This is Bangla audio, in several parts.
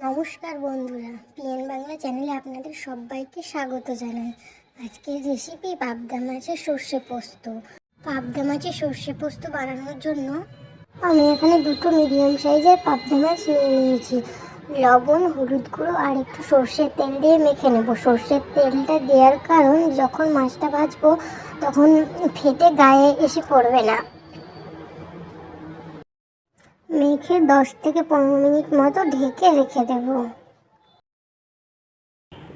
নমস্কার বন্ধুরা, পিএন বাংলা চ্যানেলে আপনাদের সবাইকে স্বাগত জানাই। আজকের রেসিপি পাবদা মাছের সর্ষে পোস্ত। পাবদা মাছের সর্ষে পোস্ত বানানোর জন্য আমি এখানে দুটো মিডিয়াম সাইজের পাবদা মাছ নিয়ে নিয়েছি। লবণ, হলুদ গুঁড়ো আর একটু সর্ষের তেল দিয়ে মেখে নেব। সর্ষের তেলটা দেওয়ার কারণ যখন মাছটা ভাজবো তখন ফেটে গায়ে এসে পড়বে না। মেখে 10 থেকে 15 মিনিট মতো ঢেকে রেখে দেব।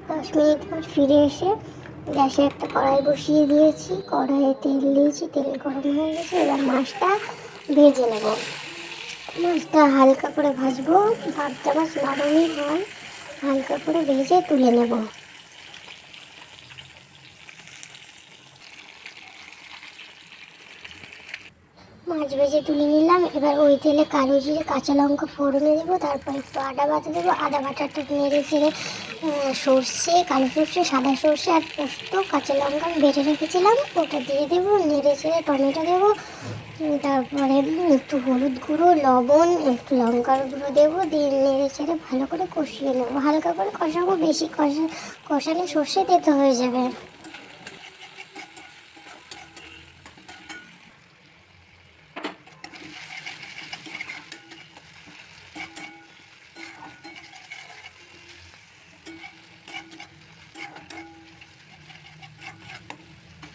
10 মিনিট পর ফিরে এসে গ্যাসে একটা কড়াই বসিয়ে দিয়েছি। কড়াইয়ে তেল দিয়েছি, তেল গরম হয়ে গেছে। এবার মাছটা ভেজে নেব। মাছটা হালকা করে ভাজবো, পাবদা মাছ নরমই হয়। হালকা করে ভেজে তুলে নেব। মাছ ভেজে তুলে নিলাম। এবার ওই তেলে কালো জিরে, কাঁচা লঙ্কা ফোড়নে দেবো। তারপর একটু আদা বাটা দেবো। আদা বাটাটা নেড়ে চেড়ে সর্ষে, কালো সর্ষে, সাদা সর্ষে আর পোস্ত, কাঁচা লঙ্কা বেটে রেখেছিলাম ওটা দিয়ে দেবো। নেড়ে চেড়ে টমেটো দেবো। তারপরে একটু হলুদ গুঁড়ো, লবণ, একটু লঙ্কার গুঁড়ো দেবো। দিয়ে নেড়ে চেড়ে ভালো করে কষিয়ে নেবো। হালকা করে কষাবো, বেশি কষালে সর্ষে তেতো হয়ে যাবে।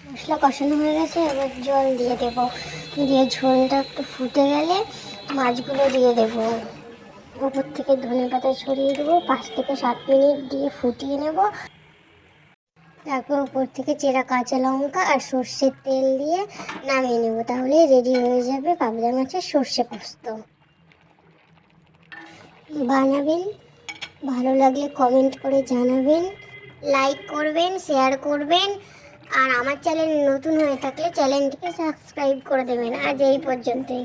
মশলা কষানো হয়ে গেছে, এবার জল দিয়ে দেব। দিয়ে ঝোলটা একটু ফুটে গেলে মাছগুলো দিয়ে দেব। উপর থেকে ধনেপাতা ছড়িয়ে দেবো। 5 থেকে 7 মিনিট দিয়ে ফুটিয়ে নেব। তারপর উপর থেকে চেরা কাঁচা লঙ্কা আর সর্ষের তেল দিয়ে নামিয়ে নেব। তাহলে রেডি হয়ে যাবে পাবদা মাছের সর্ষে পোস্ত। বানাবেন, ভালো লাগলে কমেন্ট করে জানাবেন, লাইক করবেন, শেয়ার করবেন। আর আমার চ্যানেল নতুন হয়ে থাকলে চ্যানেলটিকে সাবস্ক্রাইব করে দেবেন। আজ এই পর্যন্তই।